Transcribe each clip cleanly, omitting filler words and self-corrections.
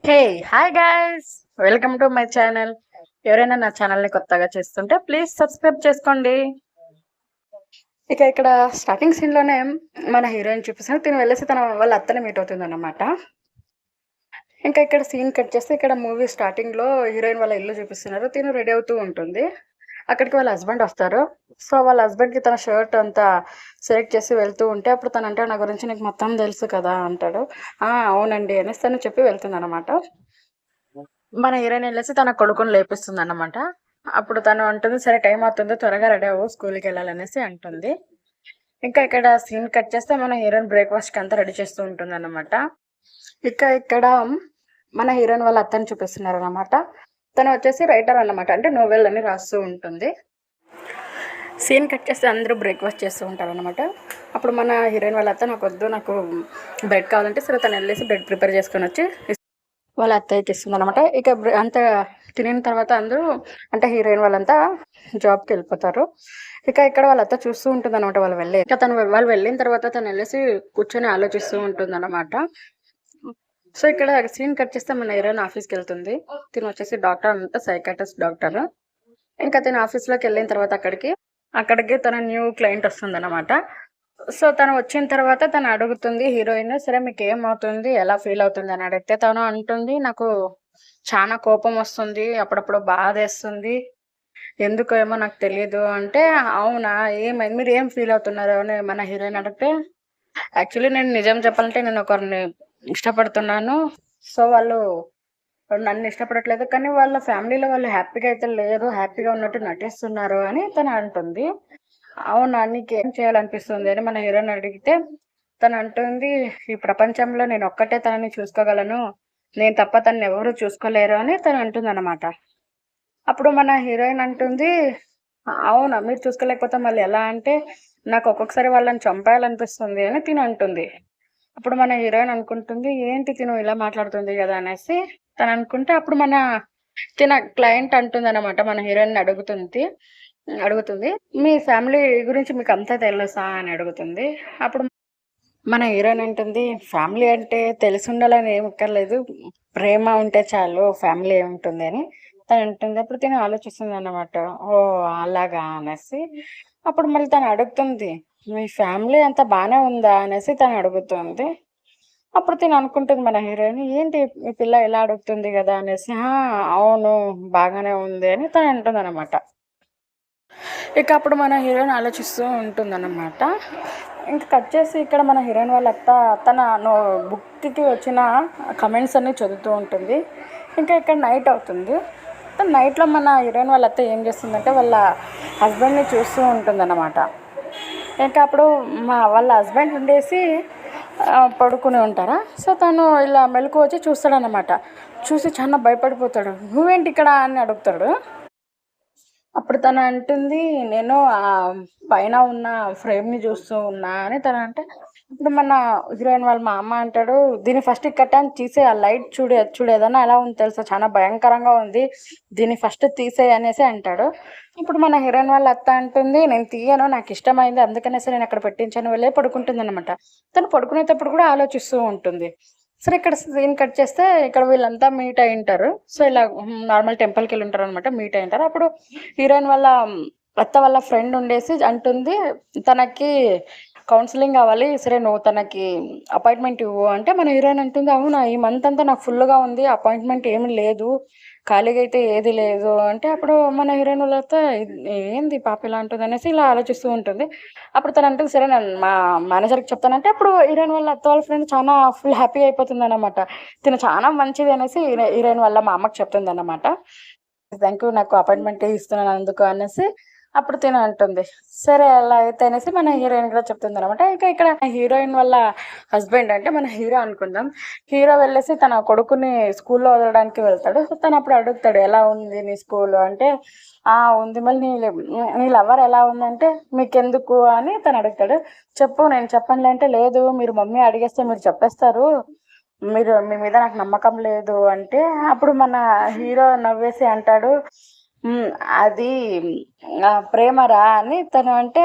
Hey hi guys, welcome to my channel. ఎవరైనా నా ఛానల్ని కొత్తగా చేస్తుంటే ప్లీజ్ సబ్స్క్రైబ్ చేసుకోండి. ఇక ఇక్కడ స్టార్టింగ్ సీన్లోనే మన హీరోయిన్ చూపిస్తాను. తిను వెళ్ళేసి తన వాళ్ళ అత్తని మీట్ అవుతుంది అన్నమాట. ఇంకా ఇక్కడ సీన్ కట్ చేస్తే ఇక్కడ మూవీ స్టార్టింగ్లో హీరోయిన్ వాళ్ళ ఇల్లు చూపిస్తున్నారు. తిను రెడీ అవుతూ ఉంటుంది. అక్కడికి వాళ్ళ హస్బెండ్ వస్తారు. సో వాళ్ళ హస్బెండ్కి తన షర్ట్ అంతా సెలెక్ట్ చేసి వెళ్తూ ఉంటే అప్పుడు తను అంటే నా గురించి నీకు మొత్తం తెలుసు కదా అంటాడు. అవునండి అనేసి తను చెప్పి వెళ్తుంది అనమాట. మన హీరోయిన్ వెళ్ళేసి తన కొడుకుని లేపిస్తుంది అన్నమాట. అప్పుడు తను అంటుంది, సరే టైం అవుతుంది, త్వరగా రెడీ అవ్వు, స్కూల్కి వెళ్ళాలనేసి అంటుంది. ఇంకా ఇక్కడ సీన్ కట్ చేస్తే మన హీరోయిన్ బ్రేక్ఫాస్ట్కి అంతా రెడీ చేస్తూ ఉంటుంది అన్నమాట. ఇక్కడ మన హీరోయిన్ వాళ్ళ అత్తని చూపిస్తున్నారు అన్నమాట. తను వచ్చేసి రైటర్ అన్నమాట, అంటే నోవెల్ అని రాస్తూ ఉంటుంది. సీన్ కట్ చేస్తే అందరూ బ్రేక్ఫాస్ట్ చేస్తూ ఉంటారు అనమాట. అప్పుడు మన హీరోయిన్ వాళ్ళ అత్త నాకు వద్దు, నాకు బ్రెడ్ కావాలంటే సరే తను వెళ్ళేసి బ్రెడ్ ప్రిపేర్ చేసుకొని వచ్చి వాళ్ళ అత్తయ్యకి ఇస్తుంది అనమాట. ఇక అంత తినిన తర్వాత అందరూ అంటే హీరోయిన్ వాళ్ళంతా జాబ్కి వెళ్ళిపోతారు. ఇక ఇక్కడ వాళ్ళ అత్త చూస్తూ ఉంటుంది అనమాట వాళ్ళు వెళ్ళి. ఇక వాళ్ళు వెళ్ళిన తర్వాత తను వెళ్ళేసి కూర్చొని ఆలోచిస్తూ ఉంటుంది అనమాట. సో ఇక్కడ సీన్ కట్ చేస్తే మన హీరోయిన్ ఆఫీస్కి వెళ్తుంది. తిను వచ్చేసి డాక్టర్ అనమాట, సైకాట్రిస్ట్ డాక్టర్. ఇంకా తను ఆఫీస్లోకి వెళ్ళిన తర్వాత అక్కడికి తన న్యూ క్లయింట్ వస్తుంది అనమాట. సో తను వచ్చిన తర్వాత తను అడుగుతుంది హీరోయిన్, సరే మీకు ఏమవుతుంది, ఎలా ఫీల్ అవుతుంది అని అడిగితే తను అంటుంది, నాకు చాలా కోపం వస్తుంది, అప్పుడప్పుడు బాధ వేస్తుంది, ఎందుకో ఏమో నాకు తెలియదు అంటే, అవునా ఏమైంది, మీరు ఏం ఫీల్ అవుతున్నారు అని మన హీరోయిన్ అడిగితే, యాక్చువల్లీ నేను నిజం చెప్పాలంటే నేను ఒకరిని ఇష్టపడుతున్నాను. సో వాళ్ళు నన్ను ఇష్టపడట్లేదు, కానీ వాళ్ళ ఫ్యామిలీలో వాళ్ళు హ్యాపీగా అయితే లేరు, హ్యాపీగా ఉన్నట్టు నటిస్తున్నారు అని తను అంటుంది. అవునా, నీకేం చేయాలనిపిస్తుంది అని మన హీరోని అడిగితే తను అంటుంది, ఈ ప్రపంచంలో నేను ఒక్కటే తనని చూసుకోగలను, నేను తప్ప తనని ఎవరు చూసుకోలేరు అని తను అంటుంది అనమాట. అప్పుడు మన హీరోయిన్ అంటుంది, అవునా మీరు చూసుకోలేకపోతే మళ్ళీ ఎలా అంటే, నాకు ఒక్కొక్కసారి వాళ్ళని చంపేయాలనిపిస్తుంది అని తిను అంటుంది. అప్పుడు మన హీరోయిన్ అనుకుంటుంది, ఏంటి తిను ఇలా మాట్లాడుతుంది కదా అనేసి తను అనుకుంటే అప్పుడు తిన క్లయింట్ అంటుంది అనమాట, మన హీరోయిన్ అడుగుతుంది, మీ ఫ్యామిలీ గురించి మీకు అంతా తెలుసా అని అడుగుతుంది. అప్పుడు మన హీరోయిన్ అంటుంది, ఫ్యామిలీ అంటే తెలిసి ఉండాలని ఏమి ఎక్కర్లేదు, ప్రేమ ఉంటే చాలు, ఫ్యామిలీ ఏముంటుంది అని తను అంటుంది. అప్పుడు తిని ఆలోచిస్తుంది అన్నమాట, ఓ అలాగా అనేసి. అప్పుడు మళ్ళీ తను అడుగుతుంది, మీ ఫ్యామిలీ అంతా బాగానే ఉందా అనేసి తను అడుగుతుంది. అప్పుడు తిని అనుకుంటుంది మన హీరోయిన్, ఏంటి ఈ పిల్ల ఇలా అడుగుతుంది కదా అనేసి. అవును బాగానే ఉంది అని తను అంటుంది అనమాట. ఇక అప్పుడు మన హీరోయిన్ ఆలోచిస్తూ ఉంటుందన్నమాట. ఇంకా కట్ చేసి ఇక్కడ మన హీరోయిన్ వాళ్ళ అత్త తన బుక్కి వచ్చిన కమెంట్స్ అన్నీ చదువుతూ ఉంటుంది. ఇంకా ఇక్కడ నైట్ అవుతుంది. నైట్లో మన హీరోయిన్ వాళ్ళ అత్త ఏం చేస్తుందంటే వాళ్ళ హస్బెండ్ని చూస్తూ ఉంటుందన్నమాట. ఇంకా అప్పుడు వాళ్ళ హస్బెండ్ ఉండేసి పడుకుని ఉంటారా. సో తను ఇలా మెలకు వచ్చి చూస్తాడనమాట. చూసి చాలా భయపడిపోతాడు, నువ్వేంటి ఇక్కడ అని అడుగుతాడు. అప్పుడు తను అంటుంది, నేను పైన ఉన్న ఫ్రేమ్ని చూస్తూ ఉన్నా అని తను అంటే, ఇప్పుడు మన హీరోయిన్ వాళ్ళ మా అమ్మ అంటాడు, దీన్ని ఫస్ట్ కట్టాను తీసే, ఆ లైట్ చూడేదన్నా ఎలా ఉంది తెలుసా, చాలా భయంకరంగా ఉంది, దీన్ని ఫస్ట్ తీసేయి అనేసి అంటాడు. ఇప్పుడు మన హీరోయిన్ వాళ్ళ అత్త అంటుంది, నేను తీయను, నాకు ఇష్టమైంది అందుకనేసి నేను అక్కడ పెట్టించాను, వెళ్ళే పడుకుంటుంది అనమాట. తను పడుకునేటప్పుడు కూడా ఆలోచిస్తూ ఉంటుంది. సరే ఇక్కడ సీన్ కట్ చేస్తే ఇక్కడ వీళ్ళంతా మీట్ అయి ఉంటారు. సో ఇలా నార్మల్ టెంపుల్కి వెళ్ళి ఉంటారు అనమాట, మీట్ అయి ఉంటారు. అప్పుడు హీరోయిన్ వాళ్ళ అత్త వాళ్ళ ఫ్రెండ్ ఉండేసి అంటుంది, తనకి కౌన్సిలింగ్ కావాలి, సరే నువ్వు తనకి అపాయింట్మెంట్ ఇవ్వు అంటే మన హీరోయిన్ అంటుంది, అవునా ఈ మంత్ అంతా నాకు ఫుల్గా ఉంది, అపాయింట్మెంట్ ఏమి లేదు, ఖాళీగా అయితే ఏది లేదు అంటే. అప్పుడు మన హీరోయిన్ వాళ్ళతో ఏంది పాప ఇలా అంటుంది అనేసి ఇలా ఆలోచిస్తూ ఉంటుంది. అప్పుడు తను అంటుంది, సరే నేను మా మేనేజర్కి చెప్తానంటే అప్పుడు హీరోయిన్ వాళ్ళ అత్త వాళ్ళ ఫ్రెండ్ చాలా ఫుల్ హ్యాపీ అయిపోతుంది అనమాట. తిను చాలా మంచిది అనేసి హీరోయిన్ వాళ్ళ మా అమ్మకి చెప్తుంది అనమాట. థ్యాంక్ యూ నాకు అపాయింట్మెంట్ ఇస్తున్నాను అందుకు అనేసి అప్పుడు తిన అంటుంది. సరే అలా అయితే అనేసి మన హీరోయిన్ కూడా చెప్తుంది అనమాట. ఇంకా ఇక్కడ హీరోయిన్ వాళ్ళ హస్బెండ్ అంటే మన హీరో అనుకుందాం. హీరో వెళ్ళేసి తన కొడుకుని స్కూల్లో వదలడానికి వెళ్తాడు. తను అప్పుడు అడుగుతాడు, ఎలా ఉంది నీ స్కూల్ అంటే, ఉంది, మళ్ళీ నీ లవర్ ఎలా ఉందంటే మీకెందుకు అని తను అడుగుతాడు. చెప్పు నేను చెప్పనులే అంటే, లేదు మీరు మమ్మీ అడిగేస్తే మీరు చెప్పేస్తారు, మీ మీద నాకు నమ్మకం లేదు అంటే. అప్పుడు మన హీరో నవ్వేసి అంటాడు, హ్మ్. అది ప్రేమరా అని తను అంటే,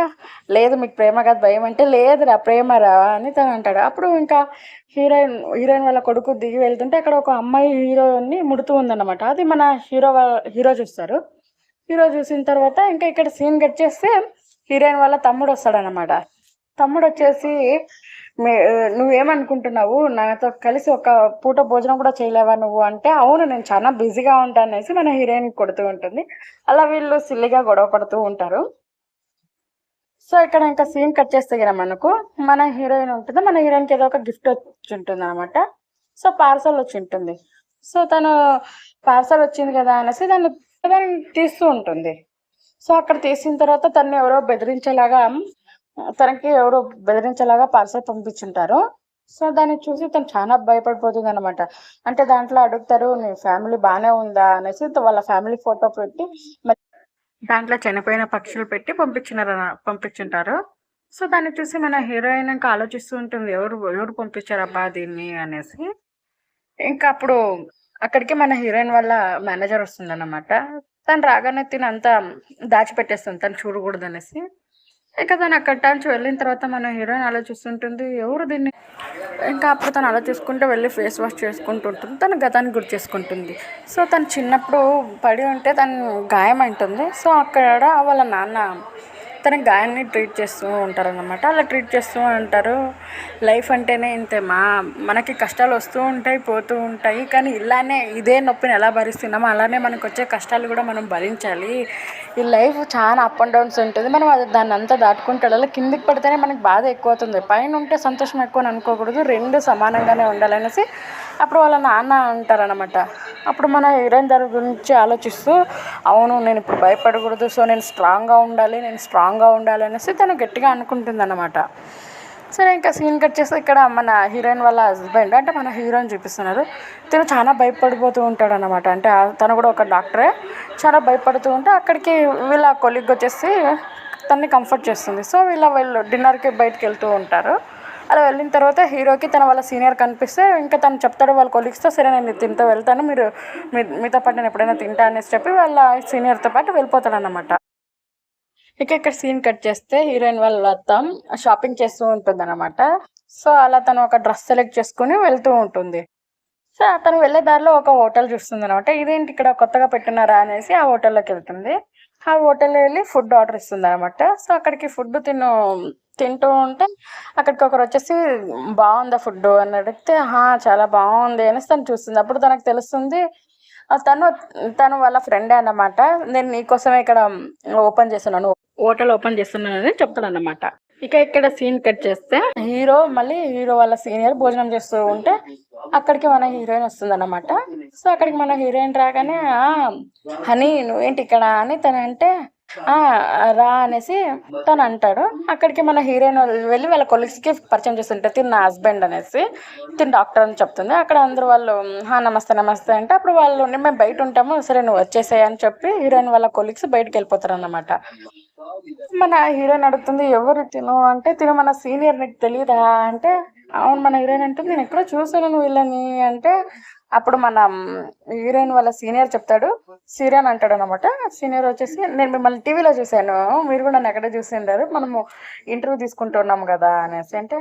లేదు మీకు ప్రేమ కాదు భయం అంటే, లేదురా ప్రేమరా అని తను అంటాడు. అప్పుడు ఇంకా హీరోయిన్ వాళ్ళ కొడుకు దిగి వెళ్తుంటే అక్కడ ఒక అమ్మాయి హీరోని ముడుతూ ఉందన్నమాట. అది మన హీరో చూస్తారు. హీరో చూసిన తర్వాత ఇంకా ఇక్కడ సీన్ కట్ చేస్తే హీరోయిన్ వాళ్ళ తమ్ముడొస్తాడనమాట. తమ్ముడొచ్చేసి "నువ్వేమనుకుంటున్నావు? నాతో కలిసి ఒక పూట భోజనం కూడా చేయలేవా నువ్వు" అంటే, "అవును నేను చాలా బిజీగా ఉంటా" అనేసి మన హీరోయిన్ కొడుతూ ఉంటుంది. అలా వీళ్ళు సిల్లీగా గొడవ పడుతూ ఉంటారు. సో, ఇక్కడ ఇంకా సీన్ కట్ చేస్తే గిన మనకు మన హీరోయిన్ ఉంటుంది. మన హీరోయిన్‌కి ఏదో ఒక గిఫ్ట్ వచ్చుంటుందనమాట. సో, పార్సెల్ వచ్చుంటుంది. సో, తను పార్సెల్ వచ్చింది కదా అనేసి దాన్ని తీస్తూ ఉంటుంది. సో, అక్కడ తీసిన తర్వాత తనకి ఎవరో బెదిరించేలాగా పార్సెల్ పంపించుంటారు. సో, దాన్ని చూసి తను చాలా భయపడిపోతుందనమాట. అంటే దాంట్లో అడుగుతారు, "నీ ఫ్యామిలీ బానే ఉందా?" అనేసి వాళ్ళ ఫ్యామిలీ ఫోటో పెట్టి దాంట్లో చనిపోయిన పక్షులు పెట్టి పంపించుంటారు. సో, దాన్ని చూసి మన హీరోయిన్ ఇంకా ఆలోచిస్తూ ఉంటుంది. ఎవరు ఎవరు పంపించారబ్బా దీన్ని అనేసి. ఇంకా అప్పుడు అక్కడికి మన హీరోయిన్ వాళ్ళ మేనేజర్ వస్తుందన్నమాట. తను రాగానే తినంతా దాచిపెట్టేస్తుంది తను చూడకూడదనేసి. ఇక తను అక్కడి నుంచి వెళ్ళిన తర్వాత మన హీరోయిన్ ఆలోచిస్తుంటుంది, ఎవరు దీన్ని ఇంకా అప్పుడు తను ఆలోచించుకుంటూ వెళ్ళి ఫేస్ వాష్ చేసుకుంటూ ఉంటుంది. తన గతాన్ని గుర్తు చేసుకుంటుంది. సో, తను చిన్నప్పుడు పడి ఉంటే తను గాయమైంటుంది. సో, అక్కడ వాళ్ళ నాన్న తన గాయాన్ని ట్రీట్ చేస్తూ ఉంటారనమాట. అలా ట్రీట్ చేస్తూ ఉంటారు. లైఫ్ అంటేనే ఇంతే మనకి కష్టాలు వస్తూ ఉంటాయి, పోతూ ఉంటాయి. కానీ ఇదే నొప్పిని ఎలా భరిస్తున్నామో అలానే మనకు వచ్చే కష్టాలు కూడా మనం భరించాలి. ఈ లైఫ్ చాలా అప్ అండ్ డౌన్స్ ఉంటుంది. మనం దాన్ని అంతా దాటుకుంటూ వెళ్ళాలి. కిందికి పడితేనే మనకి బాధ ఎక్కువ అవుతుంది. పైన ఉంటే సంతోషం ఎక్కువ అని అనుకోకూడదు. రెండు సమానంగానే ఉండాలనేసి అప్పుడు వాళ్ళ నాన్న అంటారనమాట. అప్పుడు మన హీరోయిన్ దాని గురించి ఆలోచిస్తూ, అవును నేను ఇప్పుడు భయపడకూడదు, సో నేను స్ట్రాంగ్గా ఉండాలి అనేసి తను గట్టిగా అనుకుంటుందన్నమాట. సరే ఇంకా సీన్ కట్ చేస్తే ఇక్కడ మన హీరోయిన్ వాళ్ళ హస్బెండ్ అంటే మన హీరోయిన్ చూపిస్తున్నారు. తను చాలా భయపడిపోతూ ఉంటాడు అనమాట. అంటే తను కూడా ఒక డాక్టరే. చాలా భయపడుతూ ఉంటే అక్కడికి వీళ్ళ కొలీగ్ వచ్చేసి తనని కంఫర్ట్ చేస్తుంది. సో వీళ్ళు డిన్నర్కి బయటకు వెళ్తూ ఉంటారు. అలా వెళ్ళిన తర్వాత హీరోకి తన వాళ్ళ సీనియర్ కనిపిస్తే ఇంకా తను చెప్తాడు వాళ్ళ కొలీగ్స్తో, సరే నేను తింటూ వెళ్తాను, మీతో పాటు నేను ఎప్పుడైనా తింటా అనేసి చెప్పి వాళ్ళ సీనియర్తో పాటు వెళ్ళిపోతాడనమాట. ఇక ఇక్కడ సీన్ కట్ చేస్తే హీరోయిన్ వాళ్ళ అత్త షాపింగ్ చేస్తూ ఉంటుంది అనమాట. సో అలా తను ఒక డ్రెస్ సెలెక్ట్ చేసుకుని వెళ్తూ ఉంటుంది. సో తను వెళ్ళే దారిలో ఒక హోటల్ చూస్తుంది అనమాట. ఇదేంటి ఇక్కడ కొత్తగా పెట్టున్నారా అనేసి ఆ హోటల్లోకి వెళ్తుంది. ఆ హోటల్లో వెళ్ళి ఫుడ్ ఆర్డర్ ఇస్తుంది అనమాట. సో అక్కడికి ఫుడ్ తింటూ ఉంటే అక్కడికి ఒకరు వచ్చేసి, బాగుందా ఫుడ్ అని అడిగితే, చాలా బాగుంది అనేసి తను చూస్తుంది. అప్పుడు తనకు తెలుస్తుంది తను తను వాళ్ళ ఫ్రెండే అన్నమాట. నేను నీకోసమే ఇక్కడ హోటల్ ఓపెన్ చేస్తున్నానని చెప్తాడన్నమాట. ఇక ఇక్కడ సీన్ కట్ చేస్తే హీరో వాళ్ళ సీనియర్ భోజనం చేస్తూ ఉంటే అక్కడికి మన హీరోయిన్ వస్తుంది అన్నమాట. సో అక్కడికి మన హీరోయిన్ రాగానే, హనీ నువ్వేంటి ఇక్కడ అని తను అంటే, రా అనేసి తను అంటాడు. అక్కడికి మన హీరోయిన్ వెళ్ళి వాళ్ళ కొలీగ్స్కి పరిచయం చేస్తుంటే తిన్న హస్బెండ్ అనేసి, తిన్న డాక్టర్ అని చెప్తుంది. అక్కడ అందరూ వాళ్ళు నమస్తే నమస్తే అంటే అప్పుడు వాళ్ళు మేము బయట ఉంటాము, సరే నువ్వు వచ్చేసాయి అని చెప్పి హీరోయిన్ వాళ్ళ కొలీగ్స్ బయటకు వెళ్ళిపోతారు అన్నమాట. మన హీరోయిన్ అడుగుతుంది, ఎవరు అంటే తిను మన సీనియర్, నీకు తెలియదా అంటే, అవును మన హీరోయిన్ అంటుంది, నేను ఎక్కడో చూసాను వీళ్ళని అంటే, అప్పుడు మన హీరోయిన్ వాళ్ళ సీనియర్ చెప్తాడు, సీరియన్ అంటాడు అనమాట. సీనియర్ వచ్చేసి, నేను మిమ్మల్ని టీవీలో చూశాను, మీరు కూడా నన్ను ఎక్కడ చూసిండారు, మనము ఇంటర్వ్యూ తీసుకుంటున్నాము కదా అనేసి అంటే,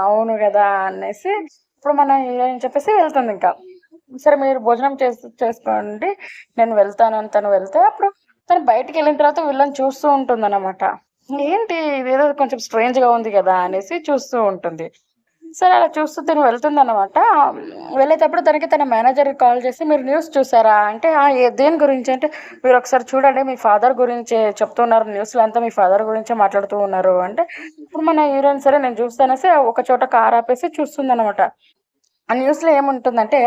అవును కదా అనేసి ఇప్పుడు మన హీరోయిన్ చెప్పేసి వెళ్తుంది. ఇంకా సరే మీరు భోజనం చేసుకోండి, నేను వెళ్తాను అని తను వెళ్తే అప్పుడు తను బయటికి వెళ్ళిన తర్వాత వీళ్ళని చూస్తూ ఉంటుంది అనమాట. ఏంటి ఇదేదో కొంచెం స్ట్రేంజ్గా ఉంది కదా అనేసి చూస్తూ ఉంటుంది. సరే అలా చూస్తూ తను వెళ్తుంది అనమాట. వెళ్ళేటప్పుడు తన మేనేజర్కి కాల్ చేసి, మీరు న్యూస్ చూసారా అంటే, దేని గురించి అంటే, మీరు ఒకసారి చూడండి మీ ఫాదర్ గురించి చెప్తున్నారు, న్యూస్లో అంతా మీ ఫాదర్ గురించే మాట్లాడుతూ ఉన్నారు అంటే, ఇప్పుడు మన హీరోయిన్ సరే నేను చూస్తానేసి ఒక చోట కార్ ఆపేసి చూస్తుంది అనమాట. ఆ న్యూస్లో ఏముంటుందంటే,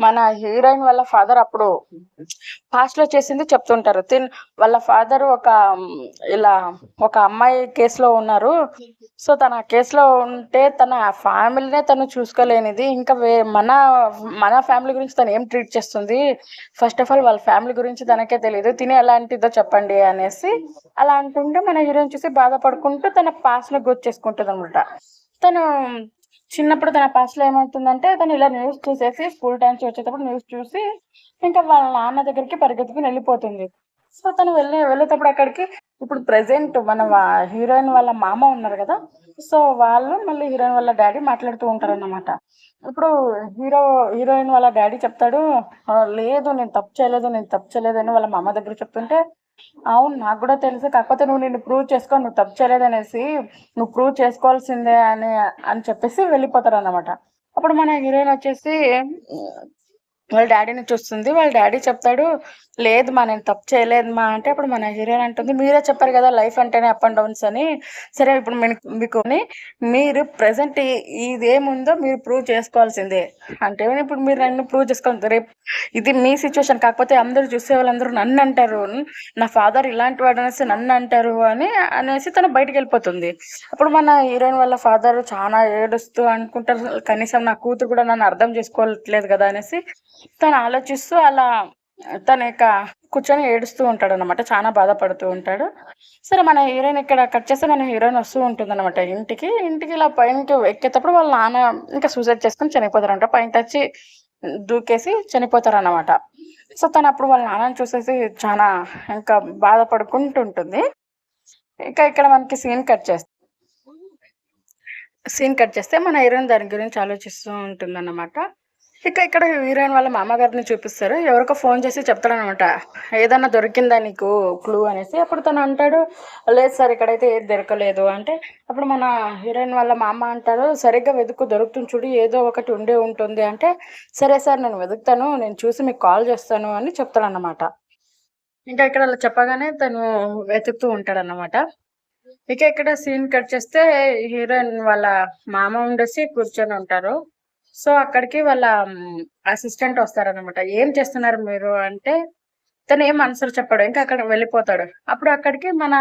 మన హీరోయిన్ వాళ్ళ ఫాదర్ అప్పుడు పాస్ట్లో చేసింది చెప్తుంటారు. వాళ్ళ ఫాదర్ ఇలా ఒక అమ్మాయి కేసులో ఉన్నారు. సో తన కేసులో ఉంటే తన ఫ్యామిలీనే తను చూసుకోలేనిది, ఇంకా మన ఫ్యామిలీ గురించి తను ఏం ట్రీట్ చేస్తుంది, ఫస్ట్ ఆఫ్ ఆల్ వాళ్ళ ఫ్యామిలీ గురించి తనకే తెలియదు, తిని ఎలాంటిదో చెప్పండి అనేసి అలా అంటుంటే మన హీరోయిన్ చూసి బాధపడుకుంటూ తన పాస్ట్ను గుర్తు చేసుకుంటుంది అనమాట. తను చిన్నప్పుడు తన పాస్ట్లో ఏమవుతుందంటే, తను ఇలా న్యూస్ చూసేసి స్కూల్ టైమ్స్ వచ్చేటప్పుడు న్యూస్ చూసి ఇంకా వాళ్ళ నాన్న దగ్గరికి పరిగెత్తుకుని వెళ్ళిపోతుంది. సో తను వెళ్ళేటప్పుడు అక్కడికి ఇప్పుడు ప్రెసెంట్ మన హీరోయిన్ వాళ్ళ మామ ఉన్నారు కదా. సో వాళ్ళు మళ్ళీ హీరోయిన్ వాళ్ళ డాడీ మాట్లాడుతూ ఉంటారన్నమాట. ఇప్పుడు హీరో హీరోయిన్ వాళ్ళ డాడీ చెప్తాడు, లేదు నేను తప్పు చేయలేదు, నేను తప్పు చేయలేదు అని వాళ్ళ మామ దగ్గర చెప్తుంటే, అవును నాకు కూడా తెలుసు, కాకపోతే నువ్వు నిన్ను ప్రూవ్ చేసుకో, నువ్వు తప్పు చేయలేదనేసి నువ్వు ప్రూవ్ చేసుకోవాల్సిందే అని చెప్పేసి వెళ్ళిపోతారు అన్నమాట. అప్పుడు మన హీరోయిన్ వచ్చేసి వాళ్ళ డాడీని చూస్తుంది. వాళ్ళ డాడీ చెప్తాడు, లేదు మా నేను తప్పు చేయలేదు మా అంటే, అప్పుడు మన హీరోయిన్ అంటుంది, మీరే చెప్పారు కదా లైఫ్ అంటేనే అప్ అండ్ డౌన్స్ అని. సరే ఇప్పుడు మీకు మీరు ప్రెసెంట్ ఇదేముందో మీరు ప్రూవ్ చేసుకోవాల్సిందే అంటే, ఇప్పుడు మీరు నన్ను ప్రూవ్ చేసుకోవాలి. రేపు ఇది మీ సిచ్యువేషన్, కాకపోతే అందరూ చూసే వాళ్ళందరూ నన్ను అంటారు, నా ఫాదర్ ఇలాంటి వాడు అనేసి నన్ను అంటారు అనేసి తను బయటికి వెళ్ళిపోతుంది. అప్పుడు మన హీరోయిన్ వాళ్ళ ఫాదర్ చాలా ఏడుస్తూ అనుకుంటారు, కనీసం నా కూతురు కూడా నన్ను అర్థం చేసుకోవట్లేదు కదా అనేసి తను ఆలోచిస్తూ అలా తన యొక్క కూర్చొని ఏడుస్తూ ఉంటాడు అనమాట. చాలా బాధపడుతూ ఉంటాడు. సరే మన హీరోయిన్ ఇక్కడ కట్ చేస్తే మన హీరోయిన్ వస్తూ ఉంటుంది అనమాట ఇంటికి ఇలా పైనకి ఎక్కేటప్పుడు వాళ్ళ నాన్న ఇంకా సూసైడ్ చేసుకుని చనిపోతారంట. పైన వచ్చి దూకేసి చనిపోతారన్నమాట. సో తను అప్పుడు వాళ్ళ నాన్నని చూసేసి చాలా ఇంకా బాధపడుకుంటూ ఉంటుంది. ఇంకా ఇక్కడ మనకి సీన్ కట్ చేస్తే మన హీరోయిన్ దాని గురించి ఆలోచిస్తూ ఉంటుందన్నమాట. ఇక్కడ హీరోయిన్ వాళ్ళ మామగారిని చూపిస్తారు. ఎవరికో ఫోన్ చేసి చెప్తాడనమాట, ఏదన్నా దొరికిందా నీకు క్లూ అనేసి. అప్పుడు తను అంటాడు, లేదు సార్ ఇక్కడైతే ఏది దొరకలేదు అంటే, అప్పుడు మన హీరోయిన్ వాళ్ళ మామ అంటారు, సరిగ్గా దొరుకుతుంది చూడు, ఏదో ఒకటి ఉండే ఉంటుంది అంటే, సరే సార్ నేను వెతుకుతాను, నేను చూసి మీకు కాల్ చేస్తాను అని చెప్తాడన్నమాట. ఇంకా ఇక్కడ అలా చెప్పగానే తను వెతుకుతూ ఉంటాడన్నమాట. ఇక్కడ సీన్ కట్ చేస్తే హీరోయిన్ వాళ్ళ మామ ఉండేసి కూర్చొని ఉంటారు. సో అక్కడికి వాళ్ళ అసిస్టెంట్ వస్తారనమాట. ఏం చేస్తున్నారు మీరు అంటే, తను ఏం ఆన్సర్ చెప్పాడు, ఇంకా అక్కడ వెళ్ళిపోతాడు. అప్పుడు అక్కడికి మన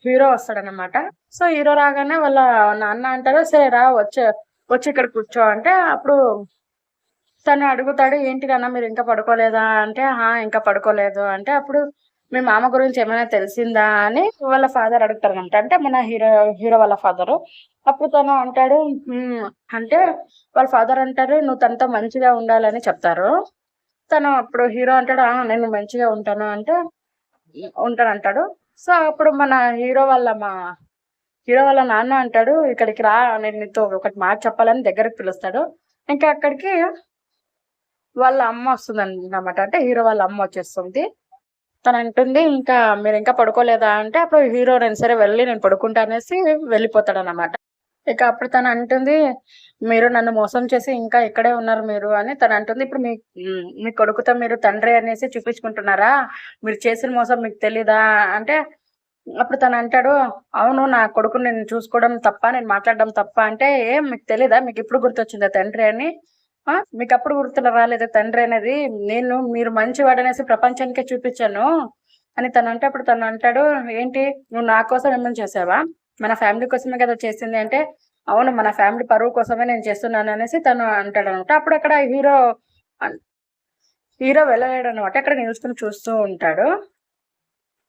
హీరో వస్తాడనమాట. సో హీరో రాగానే వాళ్ళ నాన్న అంటారు, సరే రా వచ్చి ఇక్కడ కూర్చో అంటే, అప్పుడు తను అడుగుతాడు, ఏంటి నాన్న మీరు ఇంకా పడుకోలేదా అంటే, ఇంకా పడుకోలేదు అంటే, అప్పుడు మీ మామ గురించి ఏమైనా తెలిసిందా అని వాళ్ళ ఫాదర్ అడుగుతారనమాట. అంటే మన హీరో వాళ్ళ ఫాదరు. అప్పుడు తను అంటాడు, అంటే వాళ్ళ ఫాదర్ అంటారు, నువ్వు తనతో మంచిగా ఉండాలని చెప్తారు. తను అప్పుడు హీరో అంటాడు, నేను మంచిగా ఉంటాను అంటే ఉంటానంటాడు. సో అప్పుడు మన హీరో వాళ్ళ నాన్న అంటాడు, ఇక్కడికి రా, నేను నీతో ఒకటి మాట చెప్పాలని దగ్గరికి పిలుస్తాడు. ఇంకా అక్కడికి వాళ్ళ అమ్మ వస్తుంది అన్నమాట. అంటే హీరో వాళ్ళ అమ్మ వచ్చేస్తుంది. తను అంటుంది, ఇంకా మీరు ఇంకా పడుకోలేదా అంటే, అప్పుడు హీరో నేను సరే నేను పడుకుంటా అనేసి వెళ్ళిపోతాడన్నమాట. అప్పుడు తను అంటుంది, మీరు నన్ను మోసం చేసి ఇంకా ఇక్కడే ఉన్నారు మీరు అని తను అంటుంది. ఇప్పుడు మీ కొడుకుతో మీరు తండ్రి అనేసి చూపించుకుంటున్నారా, మీరు చేసిన మోసం మీకు తెలీదా అంటే, అప్పుడు తను అంటాడు, అవును నా కొడుకుని నేను చూసుకోవడం తప్ప, నేను మాట్లాడడం తప్ప అంటే, ఏం మీకు తెలీదా, మీకు ఇప్పుడు గుర్తొచ్చిందా తండ్రి అని, మీకు అప్పుడు గుర్తులు రాలేదు తండ్రి అనేది, మీరు మంచివాడనేసి ప్రపంచానికే చూపించాను అని తను అంటే, అప్పుడు తను అంటాడు, ఏంటి నువ్వు నా కోసం ఏమైనా చేసావా, మన ఫ్యామిలీ కోసమే కదా చేసింది అంటే, అవును మన ఫ్యామిలీ పరువు కోసమే నేను చేస్తున్నాను అనేసి తను అంటాడు అనమాట. అప్పుడు అక్కడ హీరో వెళ్ళలేడు అనమాట. అక్కడ నిలుచుకుని చూస్తూ ఉంటాడు.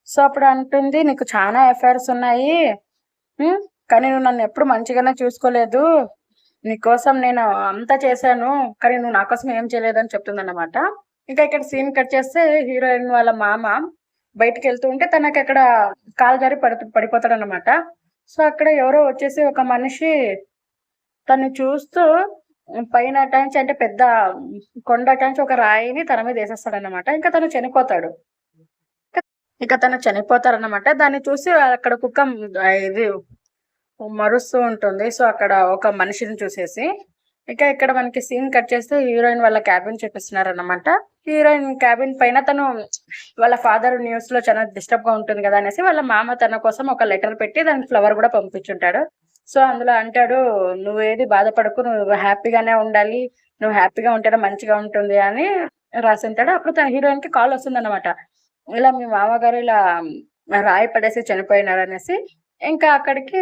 సో అప్పుడు అంటుంది, నీకు చాలా అఫైర్స్ ఉన్నాయి, కానీ నువ్వు నన్ను ఎప్పుడు మంచిగానే చూసుకోలేదు, నీకోసం నేను అంతా చేశాను, కానీ నువ్వు నా కోసం ఏం చేయలేదని చెప్తుంది అన్నమాట. ఇక్కడ సీన్ కట్ చేస్తే హీరోయిన్ వాళ్ళ మామ బయటికి వెళ్తూ ఉంటే తనకి అక్కడ కాలు జారి పడిపోతాడు అనమాట. సో అక్కడ ఎవరో వచ్చేసి ఒక మనిషి తను చూస్తూ పైన టాంచి అంటే పెద్ద కొండ టాంచి ఒక రాయిని తన మీద వేసేస్తాడు అనమాట. ఇంకా తను చనిపోతాడు. తను చనిపోతారన్నమాట. దాన్ని చూసి అక్కడ కుక్క ఇది మరుస్తూ ఉంటుంది. సో అక్కడ ఒక మనిషిని చూసేసి ఇక్కడ మనకి సీన్ కట్ చేస్తే హీరోయిన్ వాళ్ళ క్యాబిన్ చూపిస్తున్నారు అన్నమాట. హీరోయిన్ క్యాబిన్ పైన తను వాళ్ళ ఫాదర్ న్యూస్ లో చాలా డిస్టర్బ్ గా ఉంటుంది కదా అనేసి వాళ్ళ మామ తన కోసం ఒక లెటర్ పెట్టి దానికి ఫ్లవర్ కూడా పంపించుంటాడు. సో అందులో అంటాడు, నువ్వు ఏది బాధపడకు, నువ్వు హ్యాపీగానే ఉండాలి, నువ్వు హ్యాపీగా ఉంటేనే మంచిగా ఉంటుంది అని రాసింటాడు. అప్పుడు తన హీరోయిన్ కి కాల్ వస్తుంది అనమాట, ఇలా మీ మామగారు ఇలా రాయి పడేసి చనిపోయినారు అనేసి. ఇంకా అక్కడికి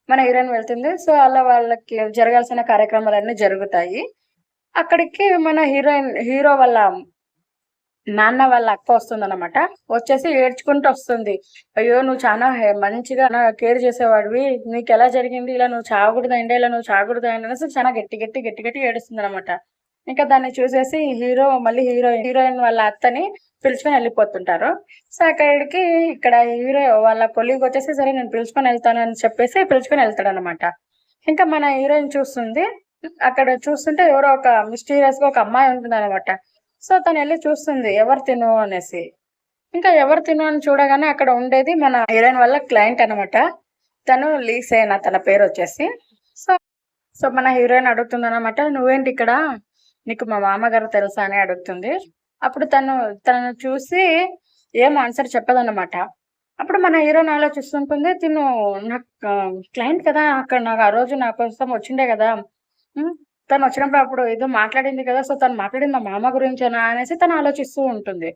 మన హీరోయిన్ వెళ్తుంది. సో అలా వాళ్ళకి జరగాల్సిన కార్యక్రమాలన్నీ జరుగుతాయి. అక్కడికి మన హీరో వాళ్ళ నాన్న వాళ్ళ అక్క వస్తుంది అనమాట. వచ్చేసి ఏడ్చుకుంటూ వస్తుంది, అయ్యో నువ్వు చాలా మంచిగా కేర్ చేసేవాడివి, నీకు ఎలా జరిగింది, ఇలా నువ్వు చావకూడదండి, ఇలా నువ్వు చావకూడదండి అనేసి చాలా గట్టి ఏడుస్తుంది అనమాట. ఇంకా దాన్ని చూసేసి మళ్ళీ హీరోయిన్ వాళ్ళ అత్తని పిలుచుకొని వెళ్ళిపోతుంటారు. సో అక్కడికి ఇక్కడ హీరో వాళ్ళ కొలీగ్ వచ్చేసి సరే నేను పిలుచుకొని వెళ్తానని చెప్పేసి పిలుచుకొని వెళ్తాడనమాట. ఇంకా మన హీరోయిన్ చూస్తుంది. అక్కడ చూస్తుంటే ఎవరో ఒక మిస్టీరియస్‌గా ఒక అమ్మాయి ఉంటుందనమాట. సో తనెళ్లి చూస్తుంది ఎవరు తిను అనేసి. ఇంకా ఎవరు తిను అని చూడగానే అక్కడ ఉండేది మన హీరోయిన్ వాళ్ళ క్లయింట్ అనమాట. తను లీసేనా తన పేరొచ్చేసి. సో, సో మన హీరోయిన్ అడుగుతుందనమాట, "నువ్వేంటి ఇక్కడ? నీకు మా మామగారు తెలుసా?" అని అడుగుతుంది. అప్పుడు తనను చూసి ఏం ఆన్సర్ చెప్పదనమాట. అప్పుడు మన హీరోయిన్ ఆలోచిస్తుంటుంది. తిను నాకు క్లయింట్ కదా! అక్కడ నాకు ఆ రోజు నా కోసం వచ్చిండే గదా! హ్మ్. తనొచ్చినప్పుడు అప్పుడు ఏదో మాట్లాడింది కదా! సో, తను మాట్లాడింది మా మామ గురించేనా అనేసి తను ఆలోచిస్తూ ఉంటుంది.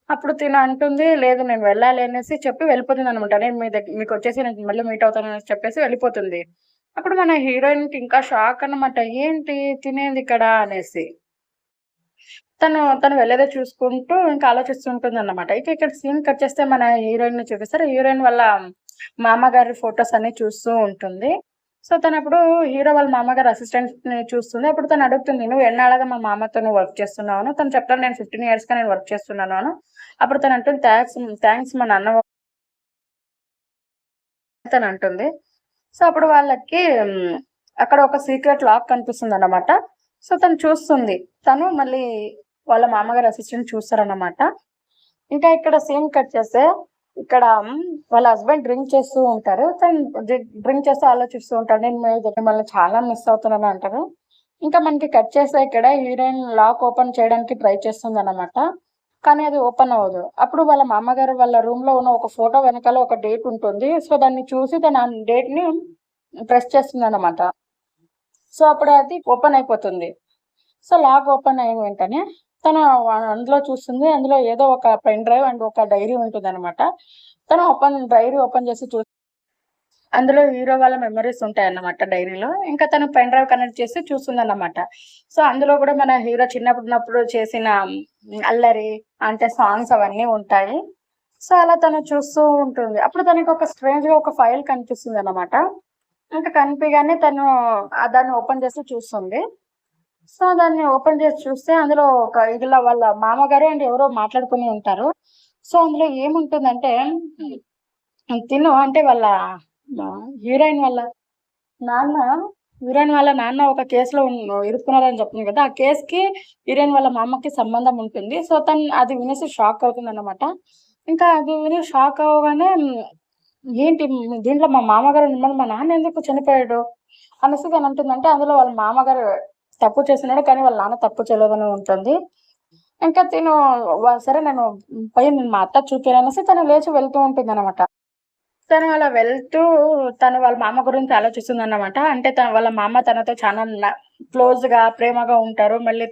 అప్పుడు తిను అంటుంది, "లేదు నేను వెళ్ళాలి" అనేసి చెప్పి వెళ్ళిపోతుందనమాట. నేను మీకొచ్చేసి నేను మళ్ళీ మీట్ అవుతాననేసి చెప్పేసి వెళ్ళిపోతుంది. అప్పుడు మన హీరోయిన్‌కి ఇంకా షాక్ అన్నమాట. ఏంటి తినేందిక్కడ అనేసి. తను వెళ్ళేదే చూసుకుంటూ ఇంకా ఆలోచిస్తూ ఉంటుందన్నమాట. ఇక ఇక్కడ సీన్ కట్ చేస్తే మన హీరోయిన్‌ని చూపిస్తారు. హీరోయిన్ వాళ్ళ మామగారి ఫోటోస్ అన్నీ చూస్తూ ఉంటుంది. సో, తనప్పుడు హీరో వాళ్ళ మామగారి అసిస్టెంట్‌ని చూస్తుంది. అప్పుడు తను అడుగుతుంది, "నువ్వు ఎన్నాళ్ళుగా మా మామతోని వర్క్ చేస్తున్నావు" అని. తను చెప్తాడు, "నేను 15 ఇయర్స్‌గా నేను వర్క్ చేస్తున్నాను" అని. అప్పుడు తను అంటుంది, థాంక్స్ మా నాన్న తనంటుంది. సో, అప్పుడు వాళ్ళకి అక్కడ ఒక సీక్రెట్ లాక్ కనిపిస్తుందన్నమాట. సో, తను చూస్తుంది. తను మళ్ళీ వాళ్ళ మామగారి అసిస్టెంట్ చూస్తారన్నమాట. ఇంకా ఇక్కడ సీన్ కట్ చేస్తే ఇక్కడ వాళ్ళ హస్బెండ్ డ్రింక్ చేస్తూ ఉంటారు. తను డ్రింక్ చేస్తూ ఆలోచిస్తూ ఉంటాడు. నేను మిమ్మల్ని చాలా మిస్ అవుతున్నాను అంటారు. ఇంకా మనకి కట్ చేస్తే ఇక్కడ హీరోయిన్ లాక్ ఓపెన్ చేయడానికి ట్రై చేస్తుందన్నమాట. కానీ అది ఓపెన్ అవ్వదు. అప్పుడు వాళ్ళ మామగారు వాళ్ళ రూమ్‌లో ఉన్న ఒక ఫోటో వెనకాల ఒక డేట్ ఉంటుంది. సో, దాన్ని చూసి తను ఆ డేట్‌ని ప్రెస్ చేస్తుందన్నమాట. సో, అప్పుడు అది ఓపెన్ అయిపోతుంది. సో, లాక్ ఓపెన్ అయిన వెంటనే తను అందులో చూస్తుంది. అందులో ఏదో ఒక పెన్ డ్రైవ్ అండ్ ఒక డైరీ ఉంటుందన్నమాట. తను డైరీ ఓపెన్ చేసి అందులో హీరో వాళ్ళ మెమోరీస్ ఉంటాయన్నమాట డైరీలో. ఇంకా తను పెన్ డ్రైవ్ కనెక్ట్ చేసి చూస్తుందన్నమాట. సో, అందులో గూడా మన హీరో చిన్నప్పుడున్నప్పుడు చేసిన అల్లరి అంటే సాంగ్స్ అవన్నీ ఉంటాయి. సో, అలా తను చూస్తూ ఉంటుంది. అప్పుడు తనకొక స్ట్రేంజ్‌గా ఒక ఫైల్ కనిపిస్తుందన్నమాట. ఇంక కనిపియగానే తను దాన్ని ఓపెన్ చేసి చూస్తుంది. సో, దాన్ని ఓపెన్ చేసి చూస్తే అందులో ఇలా వాళ్ళ మామగారు అండ్ ఎవరో మాట్లాడుకొని ఉంటారు. సో, అందులో ఏముంటుందంటే తిను అంటే వాళ్ళ హీరోయిన్ వాళ్ళ నాన్న హీరోయిన్ వాళ్ళ నాన్న ఒక కేస్‌లో ఇరుక్కున్నారని చెప్తుంది కదా! ఆ కేస్‌కి హీరోయిన్ వాళ్ళ మామకి సంబంధం ఉంటుంది. సో, తను అది వినేసి షాక్ అవుతుందన్నమాట. ఇంకా అది విని షాక్ అవ్వగానే ఏంటి దీంట్లో మా మామగారు మరి మా నాన్న ఎందుకు చనిపోయాడు? అనేసి తనంటుందంటే అందులో వాళ్ళ మామగారు తప్పు చేస్తున్నాడు. కానీ వాళ్ళ నాన్న తప్పు చేయలేదని ఉంటుంది. ఇంకా తిను సరే నేను పోయి నేను మా అత్తకి చూపియననేసి తను లేచి వెళ్తూ ఉంటుందన్నమాట. తను అలా వెళ్తూ తను వాళ్ళ మామ గురించి ఆలోచిస్తుందన్నమాట. అంటే వాళ్ళ మామ తనతో చాలా క్లోజ్‌గా, ప్రేమగా ఉంటారు. మళ్ళీ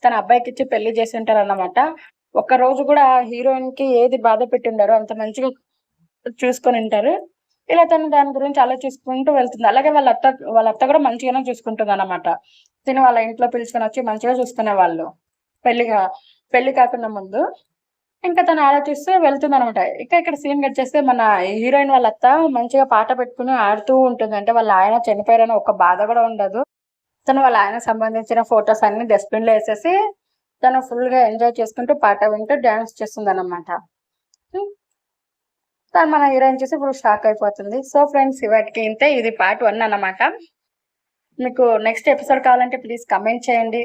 తన అబ్బాయికిచ్చి పెళ్లి చేసుంటారన్నమాట. ఒక్కరోజు గూడా హీరోయిన్‌కి ఏది బాధ పెట్టుండరు. అంత మంచిగా చూసుకొనుంటారు. ఇలా తను దాని గురించి ఆలోచించుకుంటూ వెళ్తుంది. అలాగే వాళ్ళ అత్త గూడా మంచిగానే చూసుకుంటుందన్నమాట. తిను వాళ్ళ ఇంట్లో పిలుచుకొనొచ్చి మంచిగా చూసుకునేవాళ్ళు. పెళ్లిగా పెళ్లి కాకుండా ముందు. ఇంకా తను ఆలోచిస్తూ వెళ్తుందనమాట. ఇంకా ఇక్కడ సీన్ కట్ చేస్తే మన హీరోయిన్ వాళ్ళ అత్త మంచిగా పాట పెట్టుకొని ఆడుతూ ఉంటుంది. అంటే వాళ్ళ ఆయన చనిపోయారని ఒక బాధ గూడా ఉండదు. తను వాళ్ళ ఆయనకు సంబంధించిన ఫోటోస్ అన్నీ డస్ట్‌బిన్‌లో ఏసేసి తను ఫుల్‌గా ఎంజాయ్ చేసుకుంటూ పాట వింటూ డాన్స్ చేస్తుందనమాట. హ్మ్. తను మన హీరోయిన్ చూసి ఇప్పుడు షాక్ అయిపోతుంది. సో ఫ్రెండ్స్ ఇవాటికి ఇంతే. ఇది పార్ట్ 1 అన్నమాట. మీకు నెక్స్ట్ ఎపిసోడ్ కావాలంటే ప్లీజ్ కామెంట్ చేయండి.